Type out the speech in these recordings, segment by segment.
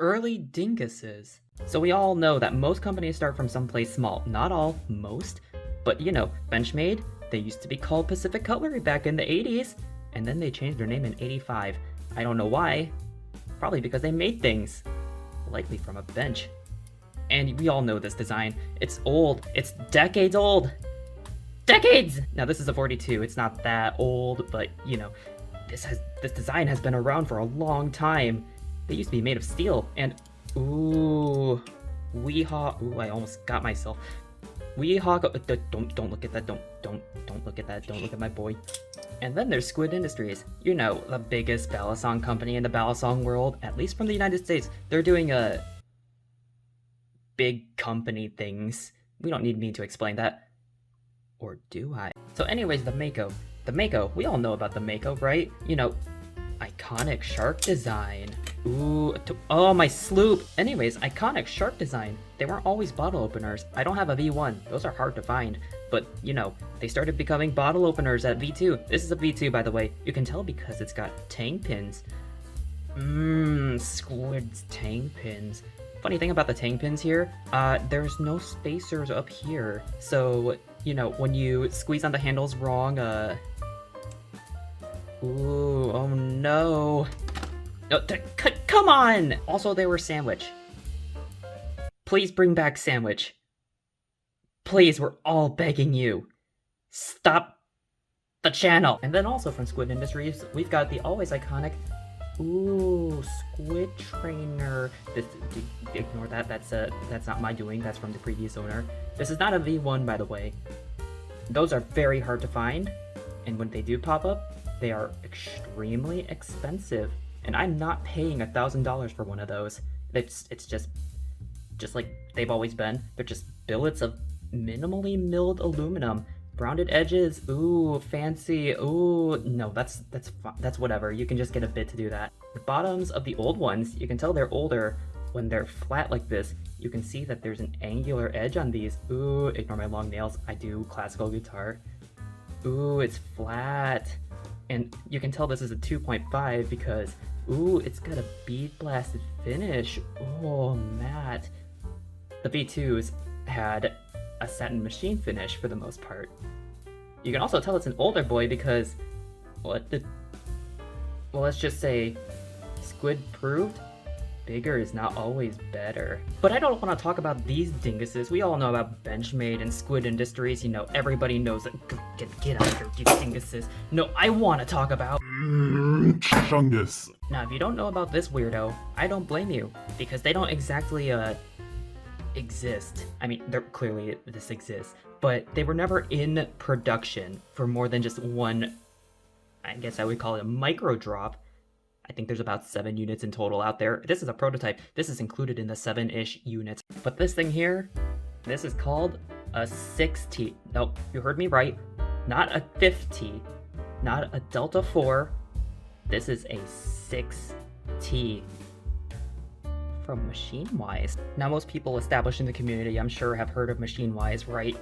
Early dinguses. So we all know that most companies start from someplace small. Not all, most. But Benchmade, they used to be called Pacific Cutlery back in the 80s, and then they changed their name in 85. I don't know why. Probably because they made things. Likely from a bench. And we all know this design. It's old. It's decades old. Decades! Now this is a 42. It's not that old, but this design has been around for a long time. They used to be made of steel, and ooh, I almost got myself. Don't look at that. Don't look at that. Don't look at my boy. And then there's Squid Industries. The biggest balisong company in the balisong world, at least from the United States. They're doing big company things. We don't need me to explain that. Or do I? So anyways, the Mako. The Mako, we all know about the Mako, right? Iconic shark design. Ooh, oh, my sloop. Anyways, iconic shark design. They weren't always bottle openers. I don't have a V1. Those are hard to find. But, they started becoming bottle openers at V2. This is a V2, by the way. You can tell because it's got tang pins. Squid's tang pins. Funny thing about the tang pins here, there's no spacers up here. So, when you squeeze on the handles wrong, ooh, oh no. No, come on! Also, they were sandwich. Please bring back sandwich. Please, we're all begging you. Stop the channel. And then also from Squid Industries, we've got the always iconic, ooh, Squid Trainer. Ignore that. That's not my doing. That's from the previous owner. This is not a V1, by the way. Those are very hard to find, and when they do pop up, they are extremely expensive. And I'm not paying $1,000 for one of those. It's just like they've always been. They're just billets of minimally milled aluminum, rounded edges. Ooh, fancy. Ooh, no, that's whatever. You can just get a bit to do that. The bottoms of the old ones, you can tell they're older when they're flat like this. You can see that there's an angular edge on these. Ooh, ignore my long nails. I do classical guitar. Ooh, it's flat. And you can tell this is a 2.5 because, ooh, it's got a bead blasted finish. Oh, matte. The V2s had a satin machine finish for the most part. You can also tell it's an older boy because, well, let's just say, Squid proved bigger is not always better. But I don't want to talk about these dinguses. We all know about Benchmade and Squid Industries. Everybody knows that. Get out of here, you dinguses. No, I want to talk about Chungus. Now, if you don't know about this weirdo, I don't blame you, because they don't exactly exist. I mean, clearly this exists, but they were never in production for more than just one, I guess I would call it a micro drop. I think there's about 7 units in total out there. This is a prototype. This is included in the 7-ish units. But this thing here, this is called a sixT. Nope, you heard me right. Not a 5T, not a Delta 4. This is a sixT from Machine-Wise. Now, most people established in the community, I'm sure, have heard of Machine-Wise, right?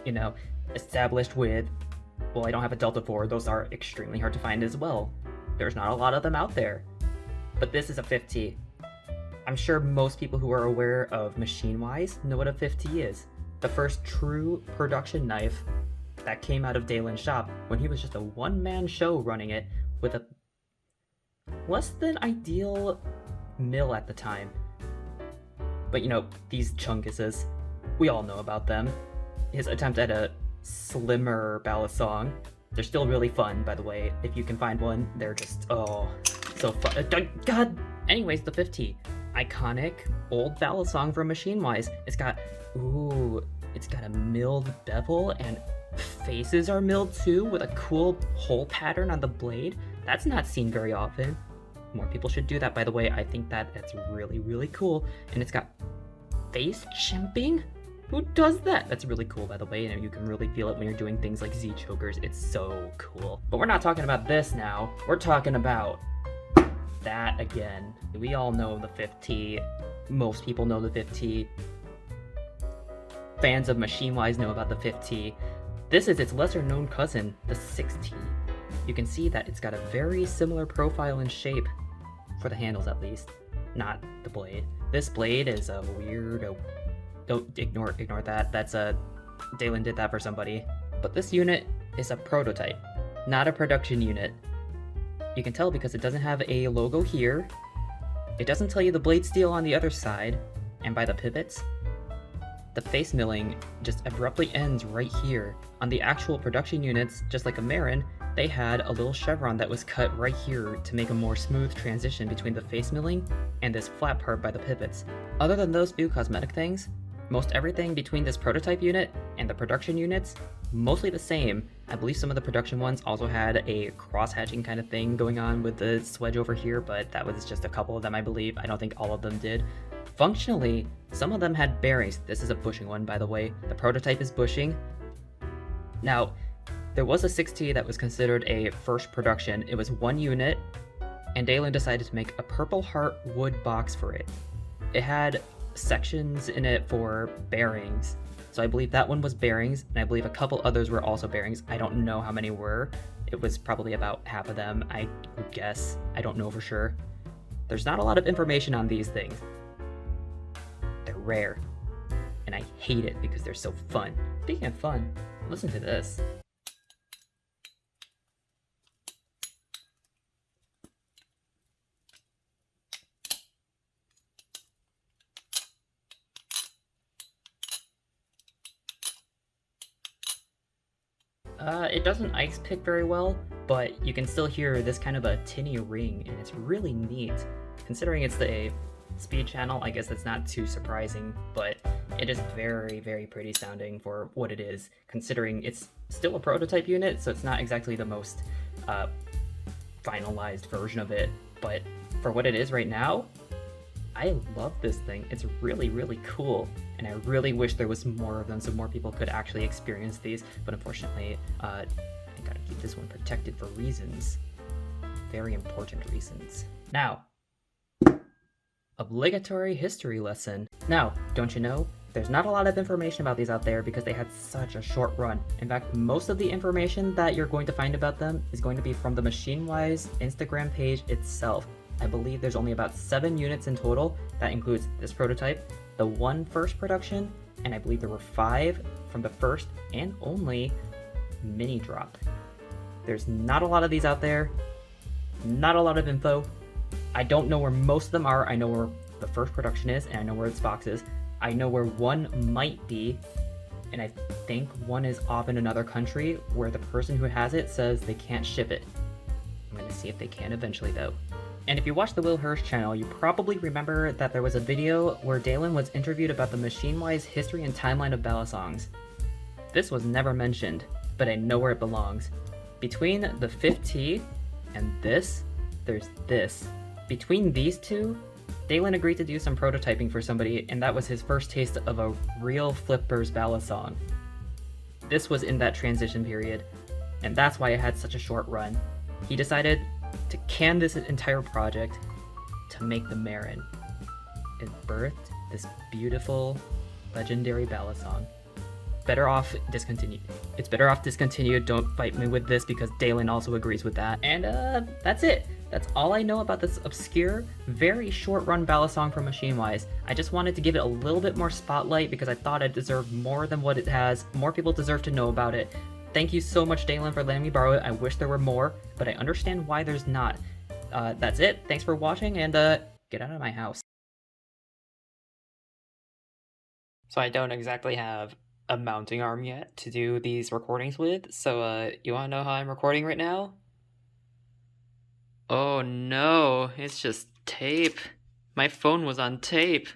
Established with, well, I don't have a Delta 4. Those are extremely hard to find as well. There's not a lot of them out there. But this is a 5T. I'm sure most people who are aware of Machine-Wise know what a 5T is. The first true production knife that came out of Dalen's shop when he was just a one-man show running it with a less than ideal mill at the time. But these chunguses, we all know about them. His attempt at a slimmer balisong. They're still really fun, by the way. If you can find one, they're just, oh, so fun. God! Anyways, the 5T. Iconic old balisong from Machine-Wise. It's got a milled bevel, and faces are milled too, with a cool hole pattern on the blade. That's not seen very often. More people should do that, by the way. I think that's really, really cool. And it's got face chimping? Who does that? That's really cool, by the way, and you can really feel it when you're doing things like Z-chokers. It's so cool. But we're not talking about this now. We're talking about that again. We all know the 5T. Most people know the 5T. Fans of Machine-Wise know about the 5T. This is its lesser-known cousin, the sixT. You can see that it's got a very similar profile and shape, for the handles at least, not the blade. This blade is a weirdo. Don't ignore that. That's Dalen did that for somebody. But this unit is a prototype, not a production unit. You can tell because it doesn't have a logo here. It doesn't tell you the blade steel on the other side, and by the pivots. The face milling just abruptly ends right here. On the actual production units, just like a Marin, they had a little chevron that was cut right here to make a more smooth transition between the face milling and this flat part by the pivots. Other than those few cosmetic things, most everything between this prototype unit and the production units, mostly the same. I believe some of the production ones also had a cross-hatching kind of thing going on with the swedge over here, but that was just a couple of them, I believe. I don't think all of them did. Functionally, some of them had bearings. This is a bushing one, by the way. The prototype is bushing. Now, there was a sixT that was considered a first production. It was one unit, and Dalen decided to make a Purple Heart wood box for it. It had sections in it for bearings. So I believe that one was bearings, and I believe a couple others were also bearings. I don't know how many were. It was probably about half of them, I would guess. I don't know for sure. There's not a lot of information on these things. They're rare, and I hate it because they're so fun. Speaking of fun, listen to this. It doesn't ice pick very well, but you can still hear this kind of a tinny ring, and it's really neat. Considering it's a speed channel, I guess that's not too surprising, but it is very, very pretty sounding for what it is, considering it's still a prototype unit, so it's not exactly the most finalized version of it, but for what it is right now, I love this thing. It's really, really cool, and I really wish there was more of them so more people could actually experience these, but unfortunately, I gotta keep this one protected for reasons. Very important reasons. Now, obligatory history lesson. Now, don't you know, there's not a lot of information about these out there because they had such a short run. In fact, most of the information that you're going to find about them is going to be from the MachineWise Instagram page itself. I believe there's only about 7 units in total. That includes this prototype, the one first production, and I believe there were 5 from the first and only mini drop. There's not a lot of these out there, not a lot of info. I don't know where most of them are. I know where the first production is, and I know where its box is. I know where one might be, and I think one is off in another country where the person who has it says they can't ship it. I'm gonna see if they can eventually though. And if you watch the Will Hirsch channel, you probably remember that there was a video where Dalen was interviewed about the MachineWise history and timeline of Balisongs. This was never mentioned, but I know where it belongs. Between the sixT and this, there's this. Between these two, Dalen agreed to do some prototyping for somebody, and that was his first taste of a real Flippers Balisong. This was in that transition period, and that's why it had such a short run. He decided to can this entire project to make the Marin. It birthed this beautiful, legendary Balisong. Better off discontinued. It's better off discontinued. Don't fight me with this because Dalen also agrees with that. And that's it. That's all I know about this obscure, very short-run Balisong from MachineWise. I just wanted to give it a little bit more spotlight because I thought it deserved more than what it has. More people deserve to know about it. Thank you so much, Dalen, for letting me borrow it. I wish there were more, but I understand why there's not. That's it. Thanks for watching, and get out of my house. So I don't exactly have a mounting arm yet to do these recordings with, so you wanna know how I'm recording right now? Oh no, it's just tape. My phone was on tape.